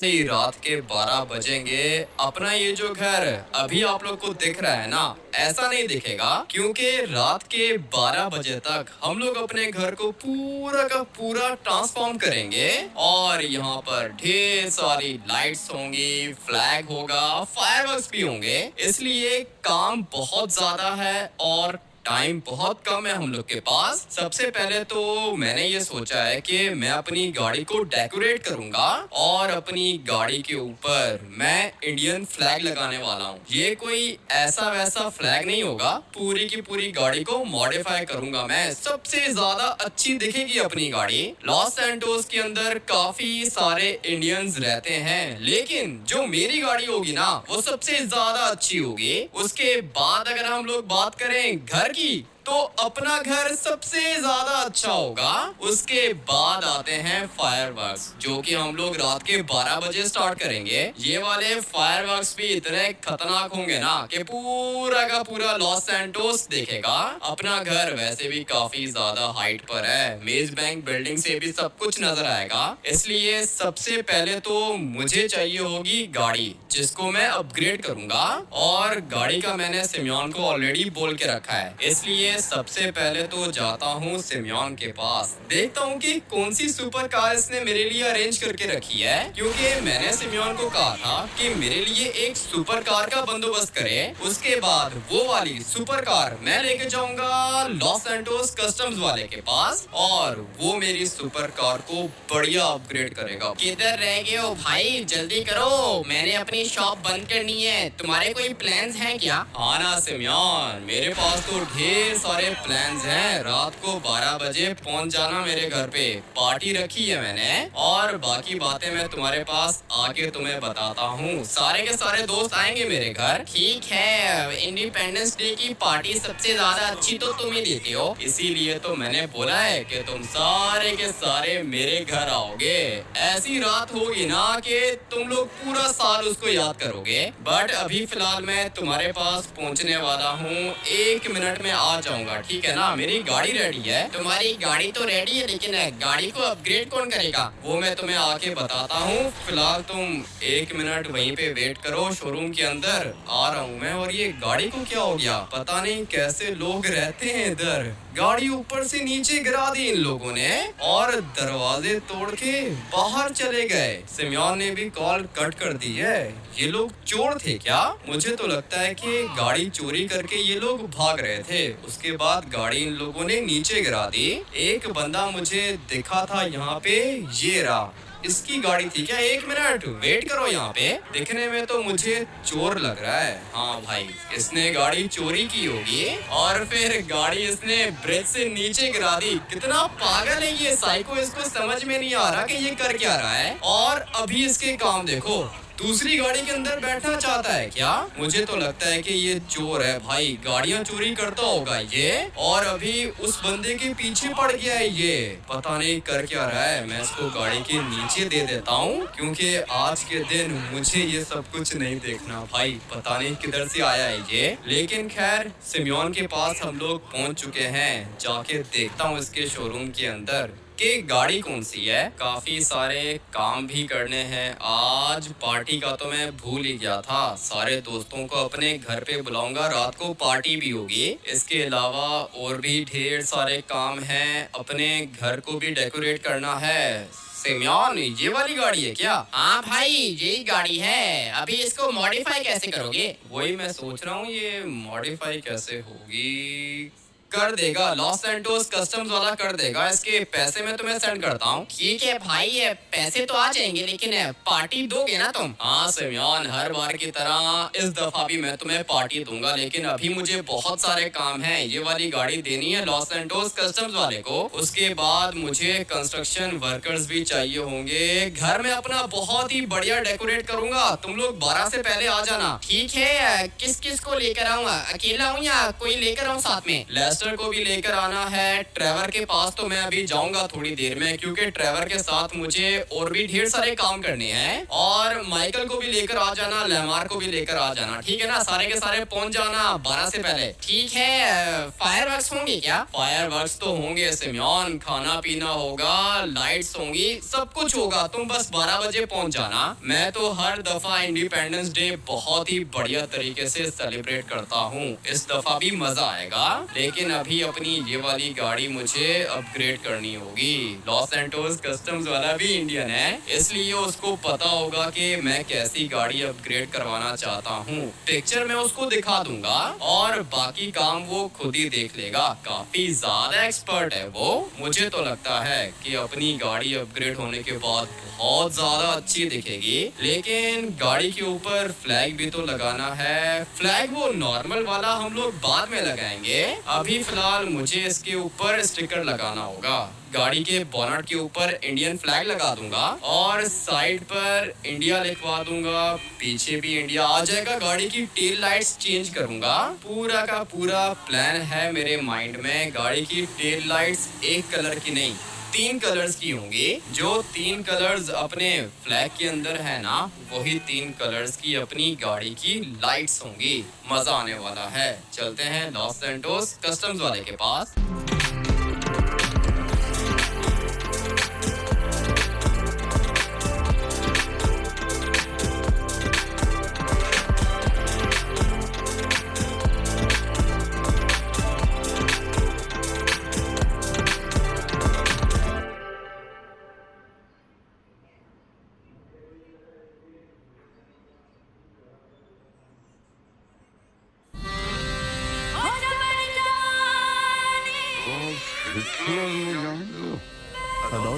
ही रात के 12 बजेंगे। अपना ये जो घर अभी आप लोग को दिख रहा है ना, ऐसा नहीं दिखेगा क्योंकि रात के 12 बजे तक हम लोग अपने घर को पूरा का पूरा ट्रांसफॉर्म करेंगे और यहाँ पर ढेर सारी लाइट्स होंगी, फ्लैग होगा, फायरवर्क्स भी होंगे। इसलिए काम बहुत ज्यादा है और टाइम बहुत कम है हम लोग के पास। सबसे पहले तो मैंने ये सोचा है कि मैं अपनी गाड़ी को डेकोरेट करूंगा और अपनी गाड़ी के ऊपर मैं इंडियन फ्लैग लगाने वाला हूँ। ये कोई ऐसा वैसा फ्लैग नहीं होगा, पूरी की पूरी गाड़ी को मॉडिफाई करूंगा मैं। सबसे ज्यादा अच्छी दिखेगी अपनी गाड़ी। लॉस सैंटोस के अंदर काफी सारे इंडियंस रहते हैं, लेकिन जो मेरी गाड़ी होगी ना वो सबसे ज्यादा अच्छी होगी। उसके बाद अगर हम लोग बात करें घर की, तो अपना घर सबसे ज्यादा अच्छा होगा। उसके बाद आते हैं फायरवर्क्स, जो कि हम लोग रात के 12 बजे स्टार्ट करेंगे। ये वाले फायरवर्क्स भी इतने खतरनाक होंगे ना कि पूरा का पूरा लॉस सैंटोस देखेगा। अपना घर वैसे भी काफी ज्यादा हाइट पर है, मेज बैंक बिल्डिंग से भी सब कुछ नजर आएगा। इसलिए सबसे पहले तो मुझे चाहिए होगी गाड़ी, जिसको मैं अपग्रेड करूंगा। और गाड़ी का मैंने सिमयोन को ऑलरेडी बोल के रखा है, इसलिए सबसे पहले तो जाता हूँ सिमयोन के पास, देखता हूँ कि कौन सी सुपर कार इसने मेरे लिए अरेंज करके रखी है। क्योंकि मैंने सिमयोन को कहा था कि मेरे लिए एक सुपर कार का बंदोबस्त करे। उसके बाद वो वाली सुपर कार मैं लेके जाऊंगा लॉस सैंटोस कस्टम्स वाले के पास और वो मेरी सुपर कार को बढ़िया अपग्रेड करेगा। किधर रह गए हो भाई, जल्दी करो, मैंने अपनी शॉप बंद करनी है। तुम्हारे कोई प्लान्स हैं क्या? हाँ ना सिमयोन, मेरे पास तो ढेर सारे प्लान्स हैं। रात को 12 बजे पहुंच जाना मेरे घर पे, पार्टी रखी है मैंने और बाकी बातें मैं तुम्हारे पास आके तुम्हें बताता हूँ। सारे के सारे दोस्त आएंगे मेरे घर। ठीक है, इंडिपेंडेंस डे की पार्टी सबसे ज्यादा अच्छी तो तुम ही देते हो, इसीलिए तो मैंने बोला है कि तुम सारे के सारे मेरे घर आओगे। ऐसी रात होगी ना कि तुम लोग पूरा साल उसको याद करोगे। बट अभी फिलहाल मैं तुम्हारे पास पहुंचने वाला हूँ, 1 मिनट में आ जाऊंगा, ठीक है ना? मेरी गाड़ी रेडी है। तुम्हारी गाड़ी तो रेडी है, लेकिन गाड़ी को अपग्रेड कौन करेगा? वो मैं तुम्हें आके बताता हूँ। फिलहाल तुम 1 मिनट वहीं पे वेट करो, शोरूम के अंदर आ रहा हूँ मैं। और ये गाड़ी को क्या हो गया, पता नहीं कैसे लोग रहते हैं इधर। गाड़ी ऊपर से नीचे गिरा दी इन लोगों ने और दरवाजे तोड़ के बाहर चले गए। सिमयोन ने भी कॉल कट कर दी है। ये लोग चोर थे क्या? मुझे तो लगता है कि गाड़ी चोरी करके ये लोग भाग रहे थे। उसके बाद गाड़ी इन लोगों ने नीचे गिरा दी। एक बंदा मुझे दिखा था यहाँ पे, ये रहा, इसकी गाड़ी थी क्या? 1 मिनट वेट करो यहाँ पे। दिखने में तो मुझे चोर लग रहा है। हाँ भाई, इसने गाड़ी चोरी की होगी और फिर गाड़ी इसने ब्रिज से नीचे गिरा दी। कितना पागल है ये साइको, इसको समझ में नहीं आ रहा कि ये कर क्या रहा है। और अभी इसके काम देखो, दूसरी गाड़ी के अंदर बैठना चाहता है क्या? मुझे तो लगता है कि ये चोर है भाई, गाड़ियां चोरी करता होगा ये। और अभी उस बंदे के पीछे पड़ गया है ये, पता नहीं कर क्या रहा है। मैं इसको गाड़ी के नीचे दे देता हूँ, क्योंकि आज के दिन मुझे ये सब कुछ नहीं देखना भाई। पता नहीं किधर से आया है ये। लेकिन खैर, सिमयोन के पास हम लोग पहुंच चुके हैं। जाके देखता हूँ इसके शोरूम के अंदर कि गाड़ी कौन सी है। काफी सारे काम भी करने हैं आज। पार्टी का तो मैं भूल ही गया था। सारे दोस्तों को अपने घर पे बुलाऊंगा, रात को पार्टी भी होगी। इसके अलावा और भी ढेर सारे काम हैं। अपने घर को भी डेकोरेट करना है। सिमयोन, ये वाली गाड़ी है क्या? हाँ भाई, यही गाड़ी है। अभी इसको मॉडिफाई कैसे करोगे? वही मैं सोच रहा हूँ, ये मॉडिफाई कैसे होगी। कर देगा, लॉस सैंटोस कस्टम्स वाला कर देगा। इसके पैसे मैं तुम्हें सेंड करता हूँ। ठीक है भाई, ये पैसे तो आ जाएंगे, लेकिन पार्टी दोगे ना तुम? हाँ सिमयोन, हर बार की तरह इस दफा भी मैं तुम्हें पार्टी दूंगा, लेकिन अभी मुझे बहुत सारे काम हैं। ये वाली गाड़ी देनी है लॉस सैंटोस कस्टम्स वाले को। उसके बाद मुझे कंस्ट्रक्शन वर्कर्स भी चाहिए होंगे। घर में अपना बहुत ही बढ़िया डेकोरेट करूंगा, तुम लोग 12 से पहले आ जाना। ठीक है, किस किस को लेकर आऊँ? अकेला हूँ या कोई लेकर आऊँ साथ में? लेस्टर मास्टर को भी लेकर आना है। ट्रेवर के पास तो मैं अभी जाऊंगा थोड़ी देर में, क्योंकि ट्रेवर के साथ मुझे और भी ढेर सारे काम करने हैं। और माइकल को भी लेकर आ जाना, लेमार को भी लेकर आ जाना, ठीक है ना? सारे के सारे पहुंच जाना 12 से पहले। ठीक है। फायरवर्क्स होंगे क्या? फायरवर्क्स तो होंगे सिमोन, खाना पीना होगा, लाइट्स होंगी, सब कुछ होगा। तुम बस 12 बजे पहुंच जाना। मैं तो हर दफा इंडिपेंडेंस डे बहुत ही बढ़िया तरीके से सेलिब्रेट करता हूँ। इस दफा भी मजा आएगा, लेकिन अभी अपनी ये वाली गाड़ी मुझे अपग्रेड करनी होगी। लॉस सैंटोस कस्टम्स वाला भी इंडियन है, इसलिए उसको पता होगा कि मैं कैसी गाड़ी अपग्रेड करवाना चाहता हूँ। पिक्चर में उसको दिखा दूंगा और बाकी काम वो खुद ही देख लेगा। काफी ज्यादा एक्सपर्ट है वो। मुझे तो लगता है कि अपनी गाड़ी अपग्रेड होने के बाद बहुत ज्यादा अच्छी दिखेगी। लेकिन गाड़ी के ऊपर फ्लैग भी तो लगाना है। फ्लैग वो नॉर्मल वाला हम लोग बाद में लगाएंगे, अभी फिलहाल मुझे इसके ऊपर स्टिकर लगाना होगा। गाड़ी के बोनट के ऊपर इंडियन फ्लैग लगा दूंगा और साइड पर इंडिया लिखवा दूंगा। पीछे भी इंडिया आ जाएगा। गाड़ी की टेल लाइट्स चेंज करूंगा। पूरा का पूरा प्लान है मेरे माइंड में। गाड़ी की टेल लाइट्स एक कलर की नहीं, 3 कलर्स की होंगी। जो 3 कलर्स अपने फ्लैग के अंदर है ना, वही 3 कलर्स की अपनी गाड़ी की लाइट्स होंगी। मजा आने वाला है। चलते हैं लॉस सैंटोस कस्टम्स वाले के पास।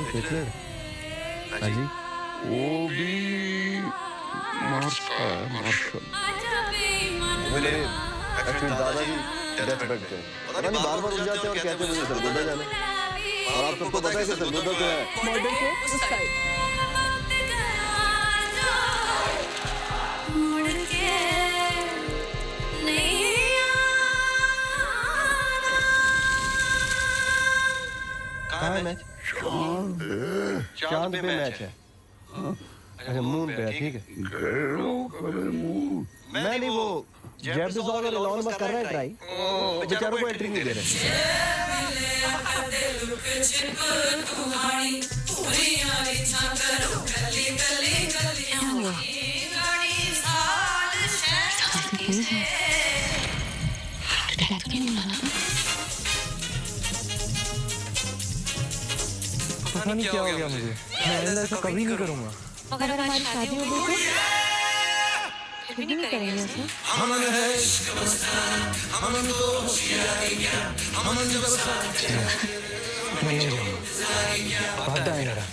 हिटलर अजी वो भी मार्शल मेरे एक्चुअली दादाजी डेथ बेड पे पता नहीं बार-बार उठ जाते हैं और कहते हैं मुझे सरगोदा जाना। और आप सबको पता है कि सरगोदा तो है मॉडल के उस साइड। कहाँ है मैच? चांद पे मैच है। अच्छा मून पे है, ठीक है। मैं नहीं, वो जेफ बेज़ोस और एलॉन मस्क कर रहे हैं ट्राई, बेचारों को एंट्री नहीं दे रहे। पता नहीं क्या हो गया मुझे। मैं ऐसा कभी नहीं करूँगा। अगर हमारी शादी हो गई तो फिर भी नहीं करेंगे ऐसा। मैं नहीं जाऊँगा। वादा है मेरा।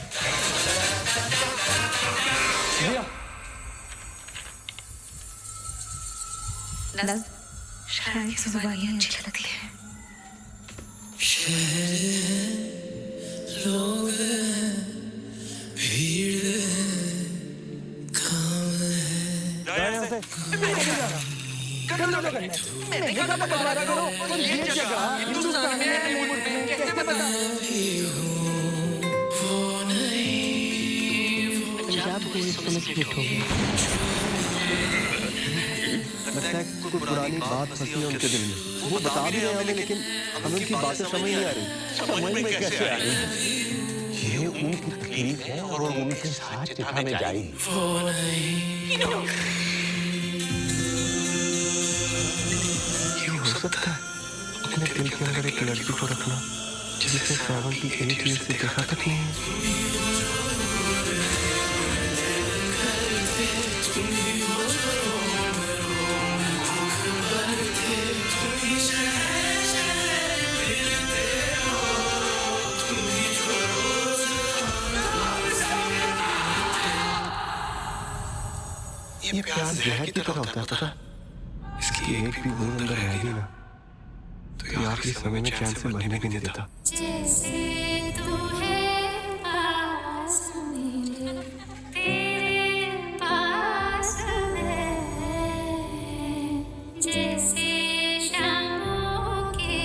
शहर की सुबह अच्छी लगती है। लोग भीड़ काम लगता है कोई पुरानी बात फंसी है उनके दिल में। वो बता भी रहे हैं हमें, लेकिन हमें उनकी बातें समझ नहीं आ रही। समझ में कैसे आ रही? ये उनकी तकलीफ है और उनके साथ चिता में जाएगी। ये हो सकता है अपने दिल के अंदर एक लड़की को रखना जिसे 78 ईयर से देखा तक नहीं है। ये प्यार जहर की तरह होता है, पता? इसकी एक भी बूंद अंदर रहेगी ना तो ये आखिरी समय में चैन से मरने भी नहीं देता। जैसे तू है पास मेरे, तेरे पास मैं, जैसे शामों के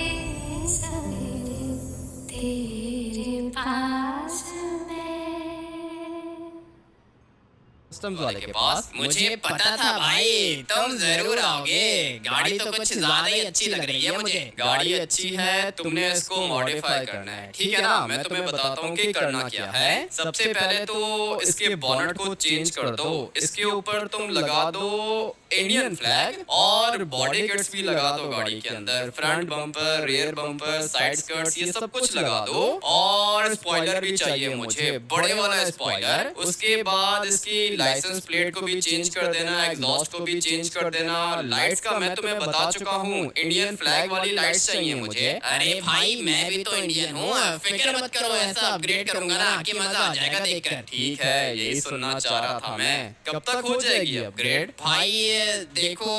कस्टम्स वाले के पास। मुझे पता था भाई तुम जरूर आओगे। गाड़ी तो कुछ ज्यादा ही अच्छी लग रही है मुझे। गाड़ी अच्छी है, तुमने इसको मॉडिफाई करना है, ठीक है ना? मैं तुम्हें बताता हूँ कि करना क्या है। सबसे पहले तो इसके बॉनेट को चेंज कर दो, इसके ऊपर तुम लगा दो इंडियन फ्लैग और बॉडी किट्स भी लगा दो गाड़ी के अंदर। Front bumper, rear bumper, side skirts, ये सब कुछ लगा दो। और स्पॉइलर भी चाहिए मुझे, बड़े वाला स्पॉइलर। उसके बाद इसकी लाइसेंस प्लेट को भी चेंज कर देना, एग्जॉस्ट को भी चेंज कर देना। लाइट्स का मैं तुम्हें बता चुका हूँ, इंडियन फ्लैग वाली लाइट्स चाहिए मुझे। अरे भाई मैं भी तो इंडियन हूँ, फिक्र मत करो, ऐसा अपग्रेड करूंगा ना कि मजा आ जाएगा देखकर। ठीक है, यही सुनना चाह रहा था मैं। कब तक हो जाएगी अपग्रेड? भाई देखो,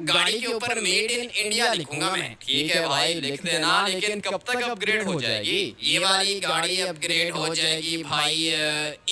गाड़ी के ऊपर मेड इन इंडिया लिखूंगा मैं। ठीक है भाई, लिख देना, लेकिन कब तक अपग्रेड हो जाएगी? ये वाली गाड़ी अपग्रेड हो जाएगी भाई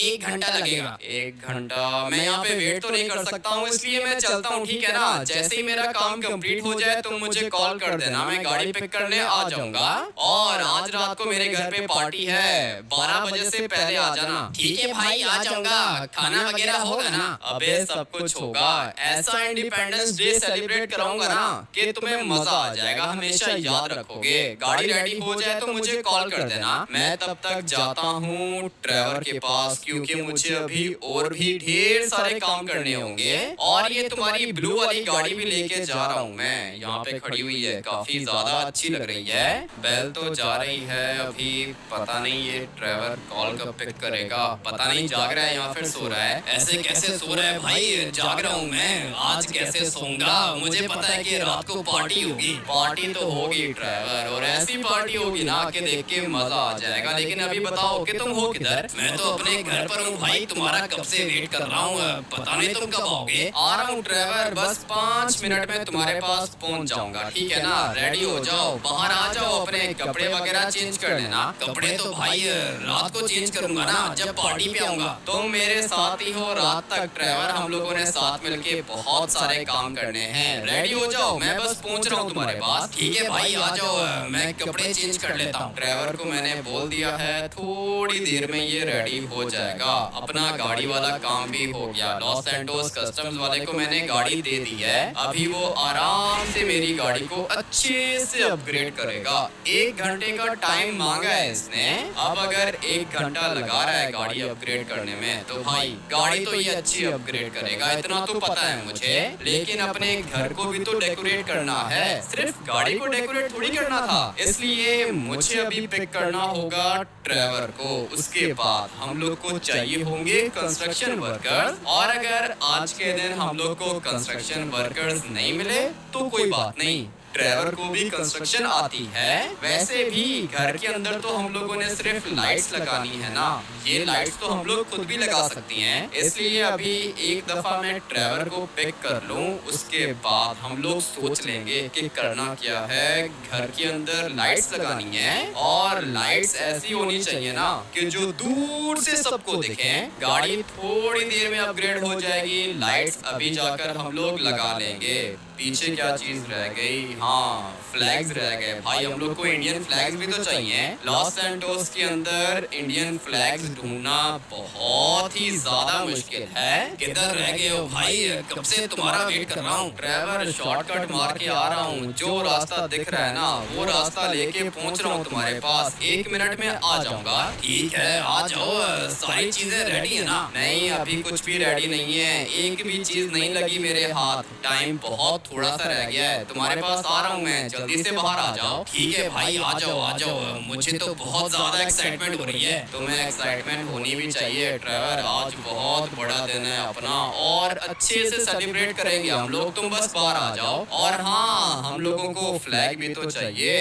1 घंटा लगेगा। 1 घंटा? मैं यहाँ पे वेट तो नहीं कर सकता हूँ, इसलिए मैं चलता हूँ, ठीक है ना? जैसे ही मेरा काम कंप्लीट हो जाए तुम मुझे कॉल कर देना, मैं गाड़ी पिक करने आ जाऊंगा। और आज रात को मेरे घर पे पार्टी है, 12 बजे से पहले आ जाना। ठीक है भाई, आ जाऊंगा। खाना वगैरह होगा ना? अबे सब कुछ होगा, ऐसा इंडिपेंडेंस डे सेलिब्रेट कराऊंगा ना कि तुम्हें मजा आ जाएगा, हमेशा याद रखोगे। गाड़ी रेडी हो जाए तो मुझे कॉल कर देना। मैं तब तक जाता हूँ ट्रेवर के पास, क्योंकि मुझे अभी और भी ढेर सारे काम करने होंगे। और ये तुम्हारी ब्लू वाली गाड़ी भी लेके जा रहा हूँ मैं, यहाँ पे खड़ी हुई है, काफी ज्यादा अच्छी लग रही है। बेल तो जा रही है अभी, पता नहीं ये ट्रेवर कॉल कब पिक करेगा। पता नहीं जाग रहा है या फिर सो रहा है। ऐसे कैसे सो रहा है भाई? जाग रहा हूँ मैं, आज कैसे सोऊंगा? मुझे पता है कि रात को पार्टी होगी। पार्टी तो होगी ट्रेवर, और ऐसी पार्टी होगी ना कि देख के मजा आ जाएगा। लेकिन अभी बताओ कि तुम हो किधर? मैं तो अपने घर पर हूँ भाई, तुम्हारा कब से वेट कर रहा हूँ, पता नहीं तुम कब आओगे। आ रहा हूँ ट्रेवर, बस 5 मिनट में तुम्हारे पास पहुँच जाऊंगा, ठीक है ना? रेडी हो जाओ, बाहर आ जाओ, अपने कपड़े वगैरह चेंज कर लेना। कपड़े तो भाई रात को चेंज करूंगा ना, जब पार्टी पे आऊंगा। तुम मेरे साथ ही हो रात तक ट्रेवर, हम लोगों ने साथ मिलके बहुत सारे काम करने हैं। रेडी हो जाओ, मैं बस पहुंच रहा हूँ तुम्हारे पास। ठीक है भाई, आ जाओ, मैं कपड़े चेंज कर लेता हूँ। ड्राइवर को मैंने बोल दिया है, थोड़ी देर में ये रेडी हो जाएगा। अपना गाड़ी वाला काम भी हो गया, लॉस सैंटोस कस्टम्स वाले को मैंने गाड़ी दे दी है। अभी वो आराम से मेरी गाड़ी को अच्छे से अपग्रेड करेगा। 1 घंटे का टाइम मांगा है इसने, अब अगर 1 घंटा लगा रहा है गाड़ी अपग्रेड करने में, तो भाई गाड़ी तो ये अच्छी अपग्रेड करेगा, इतना तो पता है मुझे। लेकिन अपने घर को भी तो डेकोरेट करना है, सिर्फ गाड़ी को डेकोरेट थोड़ी करना था। इसलिए मुझे अभी पिक करना होगा ट्रेवर को। उसके बाद हम लोग को चाहिए होंगे कंस्ट्रक्शन वर्कर्स, और अगर आज के दिन हम लोग को कंस्ट्रक्शन वर्कर्स नहीं मिले तो कोई बात नहीं, ट्रेवर को भी कंस्ट्रक्शन आती है। वैसे भी घर के अंदर तो हम लोगों ने सिर्फ लाइट्स लगानी है ना, ये लाइट्स तो हम लोग खुद भी लगा सकती हैं। इसलिए अभी एक दफा मैं ट्रेवर को पिक कर लूं, उसके बाद हम लोग सोच लेंगे कि करना क्या है। घर के अंदर लाइट्स लगानी है, और लाइट्स ऐसी होनी चाहिए ना कि जो दूर से सबको दिखें। गाड़ी थोड़ी देर में अपग्रेड हो जाएगी, लाइट्स अभी जाकर हम लोग लगा लेंगे। पीछे क्या चीज रह गई? हाँ, फ्लैग्स रह गए भाई, हम लोग को इंडियन फ्लैग्स भी तो चाहिए। लॉस सैंटोस के अंदर इंडियन फ्लैग्स ढूंढना बहुत ही ज्यादा मुश्किल है। किधर रह गए हो भाई? कब से तुम्हारा वेट कर रहा हूँ। ड्राइवर शॉर्टकट मार के आ रहा हूँ, जो रास्ता दिख रहा है ना वो रास्ता लेके पहुँच रहा हूँ तुम्हारे पास। 1 मिनट में आ जाऊंगा। ठीक है, आ जाओ, सारी चीजें रेडी है ना? नहीं, अभी कुछ भी रेडी नहीं है, एक भी चीज नहीं लगी मेरे हाथ। टाइम बहुत थोड़ा सा रह गया है, तुम्हारे पास आ रहा हूँ मैं, जल्दी से बाहर आ जाओ। ठीक है भाई, आ जाओ आ जाओ, मुझे तो बहुत ज्यादा एक्साइटमेंट हो रही है। तुम्हें एक्साइटमेंट होनी भी चाहिए ट्रेवर, आज बहुत बड़ा दिन है अपना, और अच्छे से सेलिब्रेट करेंगे हम लोग, तुम बस बाहर आ जाओ। और हाँ, हम लोगों को फ्लैग भी तो चाहिए,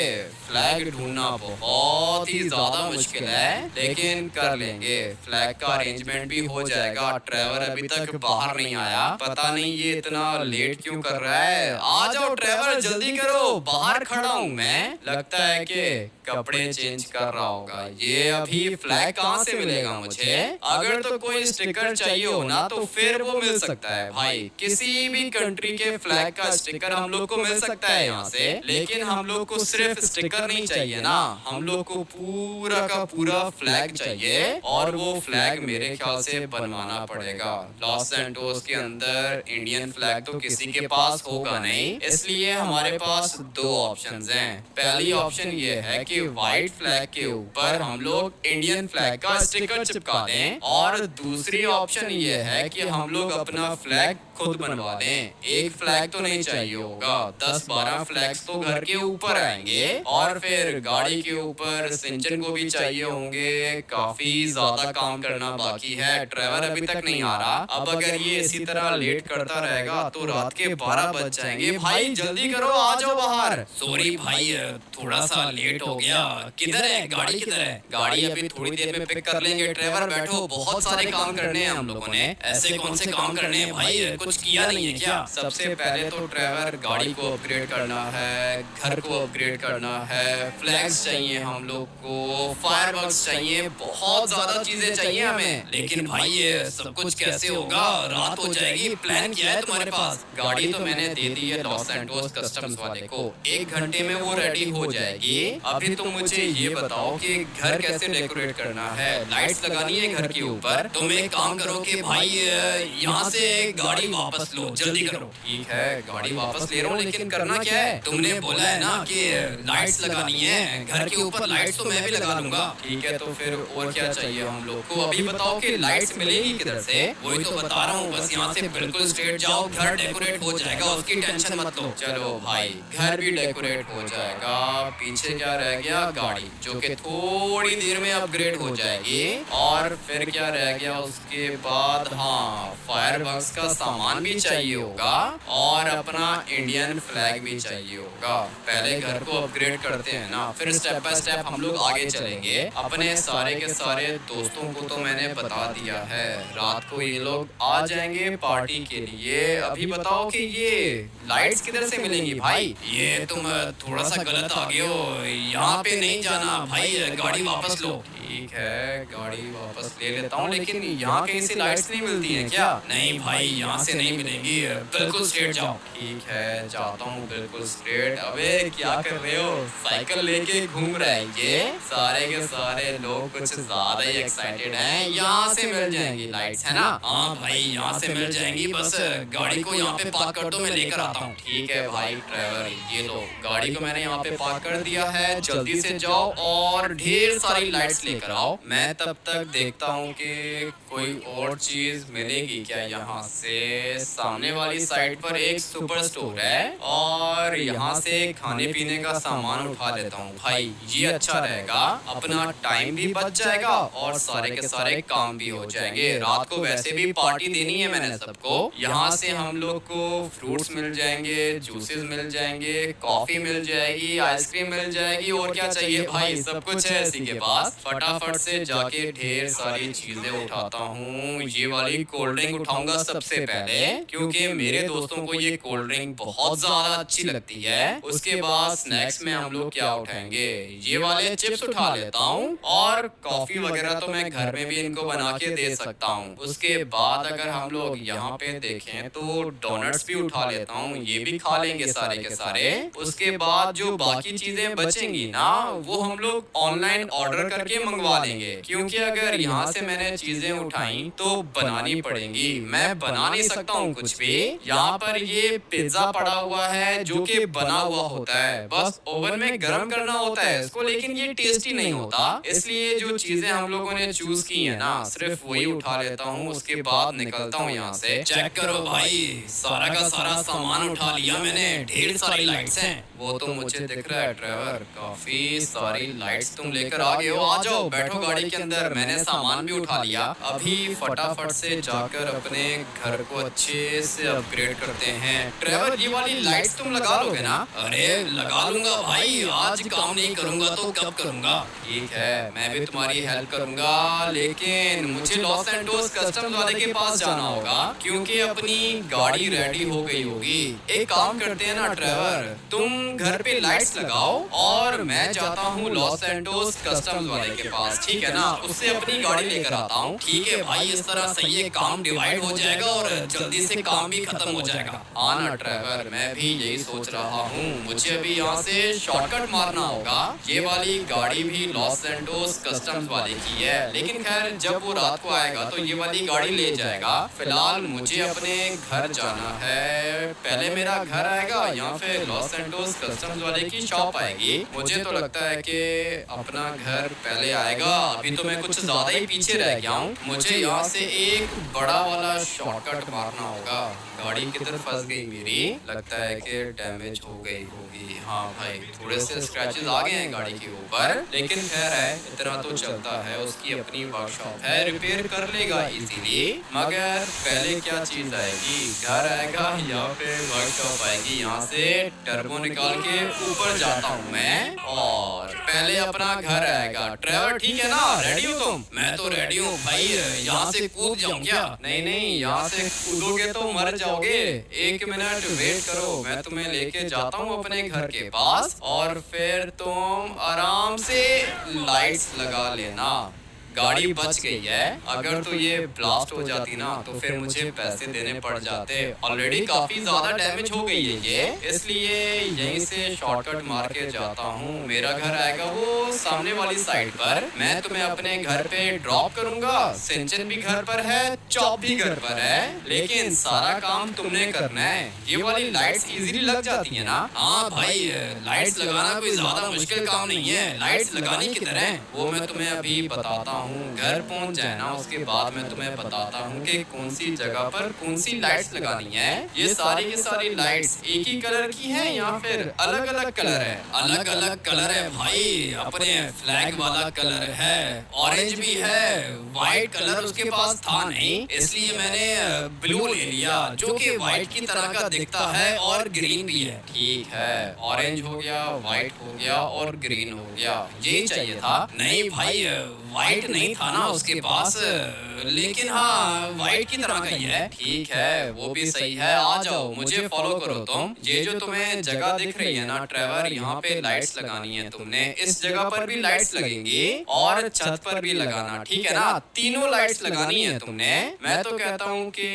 फ्लैग ढूंढना बहुत ही ज्यादा मुश्किल है, लेकिन कर लेंगे। फ्लैग का अरेंजमेंट भी हो जाएगा। ट्रेवर अभी तक बाहर नहीं आया, पता नहीं ये इतना लेट क्यों कर रहा है। है, आ जाओ ट्रेवर, जल्दी करो, बाहर खड़ा हूँ मैं। लगता है कि कपड़े चेंज कर रहा होगा। ये अभी फ्लैग कहाँ से मिलेगा मुझे? अगर तो कोई स्टिकर चाहिए हो ना तो फिर वो मिल सकता है भाई। किसी भी कंट्री के फ्लैग का स्टिकर हम लोग को मिल सकता है यहाँ से, लेकिन हम लोग को सिर्फ स्टिकर नहीं चाहिए ना, हम लोग को पूरा का पूरा फ्लैग चाहिए। और वो फ्लैग मेरे ख्याल से बनवाना पड़ेगा। लॉस सैंटोस के अंदर इंडियन फ्लैग तो किसी के पास होगा नहीं, इसलिए हमारे पास दो ऑप्शंस हैं। पहली ऑप्शन ये है कि व्हाइट फ्लैग के ऊपर हम लोग इंडियन फ्लैग का स्टिकर चिपका दें, और दूसरी ऑप्शन ये है कि हम लोग अपना फ्लैग खुद बनवा लें। एक फ्लैग तो नहीं चाहिए होगा, 10-12 फ्लैग्स तो घर के ऊपर आएंगे, और फिर गाड़ी के ऊपर इंजन को भी चाहिए होंगे। काफी ज्यादा काम करना बाकी है, ड्राइवर अभी तक नहीं आ रहा। अब अगर ये इसी तरह लेट करता रहेगा तो रात के 12 बज जाएंगे। भाई जल्दी करो, आ जाओ बाहर। सॉरी भाई, थोड़ा सा लेट हो गया। किधर है गाड़ी, किधर है? गाड़ी अभी थोड़ी देर में पिक कर लेंगे। ड्राइवर बैठो, बहुत सारे काम करने हैं हम लोगों ने। ऐसे कौन से काम करने हैं भाई, कुछ किया नहीं है क्या? सबसे पहले तो ड्राइवर गाड़ी को अपग्रेड करना है, घर को अपग्रेड करना है, फ्लैग्स चाहिए हम लोग को, फायरवर्क्स चाहिए, बहुत ज्यादा चीजें चाहिए हमें। लेकिन भाई ये सब कुछ कैसे होगा? रात हो जाएगी, प्लान क्या है तुम्हारे पास? गाड़ी तो मैंने दे दी है लॉस सैंटोस कस्टम्स वाले को, 1 घंटे में वो रेडी हो जाएगी। अभी तो मुझे ये बताओ कि घर कैसे डेकोरेट करना है, लाइट्स लगानी है घर के ऊपर। तुम एक काम करो कि भाई यहाँ से गाड़ी वापस लो, जल्दी करो। ठीक है, गाड़ी वापस ले रहा हूँ, लेकिन करना क्या है? तुमने बोला है ना कि लाइट्स लगानी है घर के ऊपर, लाइट्स तो मैं भी लगा लूंगा। ठीक है, तो फिर और क्या चाहिए हम लोग को? अभी बताओ कि लाइट्स मिलेगी किधर से? वही तो बता रहा हूँ, बस यहाँ से बिल्कुल स्ट्रेट जाओ, घर डेकोरेट हो जाएगा, उसकी टेंशन मत लो। चलो भाई, घर भी डेकोरेट हो जाएगा। पीछे क्या रह गया? गाड़ी, जो कि थोड़ी देर में अपग्रेड हो जाएगी। और फिर क्या रह गया उसके बाद? हाँ, फायरवर्क्स का सामान भी चाहिए होगा, और अपना इंडियन फ्लैग भी चाहिए होगा। पहले घर को अपग्रेड करते हैं ना, फिर स्टेप बाय स्टेप हम लोग आगे चलेंगे। अपने सारे के सारे दोस्तों को तो मैंने बता दिया है, रात को ये लोग आ जाएंगे पार्टी के लिए। अभी बताओ कि ये लाइट्स किधर से मिलेंगी भाई? ये तुम थोड़ा सा गलत आ गए हो, यहाँ पे नहीं जाना भाई, गाड़ी वापस लो। ठीक है, गाड़ी वापस ले लेता हूँ, लेकिन यहाँ कहीं से लाइट्स नहीं मिलती हैं क्या? नहीं भाई, यहाँ से नहीं मिलेंगी, बिल्कुल स्ट्रेट जाओ। ठीक है, जाता हूँ बिल्कुल स्ट्रेट। अबे क्या कर रहे हो? साइकिल लेके घूम रहे हैं ये सारे के सारे लोग, कुछ ज्यादा ही एक्साइटेड हैं। यहाँ से मिल जाएंगी लाइट्स, है ना? हाँ भाई, यहाँ से मिल जाएंगी, बस गाड़ी को यहाँ पे पार्क कर दो, मैं लेकर आता हूँ। ठीक है भाई ड्राइवर, ये लो गाड़ी को मैंने यहाँ पे पार्क कर दिया है। जल्दी से जाओ और ढेर सारी लाइट्स लेकर आओ। मैं तब तक देखता हूँ कि कोई और चीज मिलेगी क्या यहाँ से। सामने वाली साइड पर एक सुपर स्टोर है, और यहाँ से खाने पीने का सामान उठा लेता हूँ। भाई ये अच्छा रहेगा, अपना टाइम भी बच जाएगा और सारे के सारे काम भी हो जाएंगे। रात को वैसे भी पार्टी देनी है मैंने सबको। यहाँ से हम लोग को फ्रूट्स मिल जाएंगे, जूसेस मिल जाएंगे, कॉफी मिल जाएगी, आइसक्रीम मिल जाएगी, और क्या चाहिए भाई, सब कुछ है इसी के पास। फटाफट से जाके ढेर सारी चीजें उठाता हूँ। ये वाली कोल्ड ड्रिंक उठाऊंगा सबसे पहले, क्योंकि मेरे दोस्तों को ये कोल्ड ड्रिंक बहुत ज्यादा अच्छी लगती है। उसके बाद स्नैक्स में हम लोग क्या उठाएंगे? ये वाले चिप्स उठा लेता हूँ, और कॉफी वगैरह तो मैं घर में भी इनको बना के दे सकता हूँ। उसके बाद अगर हम लोग यहाँ पे देखें तो डोनट्स भी उठा लेता हूँ, ये भी खा लेंगे सारे के सारे। उसके बाद जो बाकी चीजें बचेंगी ना, वो हम लोग ऑनलाइन ऑर्डर करके मंगवा लेंगे, क्योंकि अगर यहाँ से मैंने चीजें उठाई तो बनानी पड़ेंगी। मैं बना नहीं सकता हूँ कुछ भी। यहाँ पर ये पिज्जा पड़ा हुआ है जो कि बना हुआ होता है, बस ओवन में गर्म करना होता है इसको, लेकिन ये टेस्टी नहीं होता। इसलिए जो चीजें हम लोगों ने चूज की है ना, सिर्फ वही उठा लेता हूँ। उसके बाद निकलता हूँ यहाँ से। चेक करो भाई, सारा का सारा सामान उठा लिया मैंने, ढेर सारी लाइट्स हैं। वो तो मुझे दिख रहा है ड्राइवर, काफी सारी लाइट्स तुम लेकर आ गए हो। आ जाओ बैठो गाड़ी के अंदर, मैंने सामान भी उठा लिया। अभी फटाफट से जाकर अपने घर को अच्छे से अपग्रेड करते हैं। ट्रेवर, ये वाली लाइट्स तुम लगा लोगे ना? अरे लगा लूंगा भाई, आज काम नहीं करूंगा तो कब करूंगा। ठीक है, मैं भी तुम्हारी हेल्प करूंगा, लेकिन मुझे लॉस एंटोस कस्टम्स वाले के पास जाना होगा क्योंकि अपनी गाड़ी रेडी हो गई होगी। एक काम करते हैं ना ट्रेवर, तुम घर पे लाइट्स लगाओ और मैं जाता हूँ लॉस एंटोस कस्टम्स वाले के पास, ठीक है ना? उससे अपनी गाड़ी लेकर आता हूँ। ठीक है भाई, इस तरह सही है, काम डिवाइड हो जाएगा और जल्दी से काम भी खत्म हो जाएगा। हाँ ना ट्रेवर, मैं भी यही सोच रहा हूँ। मुझे अभी यहाँ से शॉर्टकट मारना होगा। ये वाली गाड़ी भी लॉस एंटोस कस्टम्स वाले की है, लेकिन खैर जब वो रात को आएगा तो ये वाली गाड़ी ले जाएगा। फिलहाल मुझे अपने घर जाना है। पहले मेरा घर आएगा या फिर लॉस एंटोस कस्टम्स वाले की शॉप आएगी। मुझे तो लगता है कि अपना घर पहले आएगा। अभी तो मैं कुछ ज्यादा ही पीछे रह गया हूँ। मुझे यहाँ से एक बड़ा वाला शॉर्टकट मारना होगा। गाड़ी किधर फंस गई मेरी? लगता है कि डैमेज हो गई होगी। हाँ भाई, थोड़े से स्क्रैचेस आ गए हैं गाड़ी के ऊपर, लेकिन खैर है, इतना तो चलता है। उसकी अपनी वर्कशॉप है, रिपेयर कर लेगा इजीली। मगर पहले क्या चीज आएगी? घर आएगा या फिर वर्कशॉप आएगी? यहाँ से टर्बो निकाल के ऊपर जाता हूँ मैं और पहले अपना घर आएगा। ट्रेवर ठीक है ना? रेडी हो तुम? मैं तो रेडी हूँ भाई, यहाँ से कूद जाऊँ क्या? नहीं नहीं, यहाँ से कूदोगे तो मर जाओगे। एक मिनट वेट करो, मैं तुम्हें लेके जाता हूँ अपने घर के पास और फिर तुम आराम से लाइट्स लगा लेना। गाड़ी बच गई है। अगर तो ये ब्लास्ट हो जाती ना तो फिर मुझे पैसे देने पड़ जाते। ऑलरेडी काफी ज्यादा डैमेज हो गई है ये, इसलिए यहीं से शॉर्टकट मार के जाता हूँ। मेरा घर आएगा वो सामने वाली साइड पर। मैं तुम्हें अपने घर पे ड्रॉप करूंगा। सिंचन भी घर पर है, चॉप भी घर पर है, लेकिन सारा काम तुमने करना है। ये वाली लाइट्स इजीली लग जाती है ना? हाँ भाई, लाइट्स लगाना कोई ज्यादा मुश्किल काम नहीं है। लाइट्स लगाने की तरह वो मैं तुम्हें अभी बताता हूँ। घर पहुंच जाए ना, उसके बाद मैं तुम्हें बताता हूँ कि कौन सी जगह पर कौन सी लाइट्स लगानी है। ये सारी की सारी लाइट्स एक ही कलर की हैं या फिर अलग अलग कलर है? अलग अलग कलर है भाई, अपने फ्लैग वाला कलर है, ऑरेंज भी है, व्हाइट कलर उसके पास था नहीं, इसलिए मैंने ब्लू ले लिया जो कि व्हाइट की तरह का दिखता है और ग्रीन भी है। ठीक है, ऑरेंज हो गया, व्हाइट हो गया और ग्रीन हो गया। यही चाहिए था? नहीं भाई, व्हाइट नहीं था ना उसके पास, लेकिन हाँ व्हाइट की तरह का ही है। ठीक है, वो भी सही है। आ जाओ, मुझे फॉलो करो तुम। ये जो तुम्हें जगह दिख रही है ना ट्रेवर, यहाँ पे लाइट्स लगानी है तुमने। इस जगह पर भी लाइट्स लगेंगी और छत पर भी लगाना, ठीक है ना? तीनों लाइट्स लगानी है तुमने। मैं तो कहता हूँ कि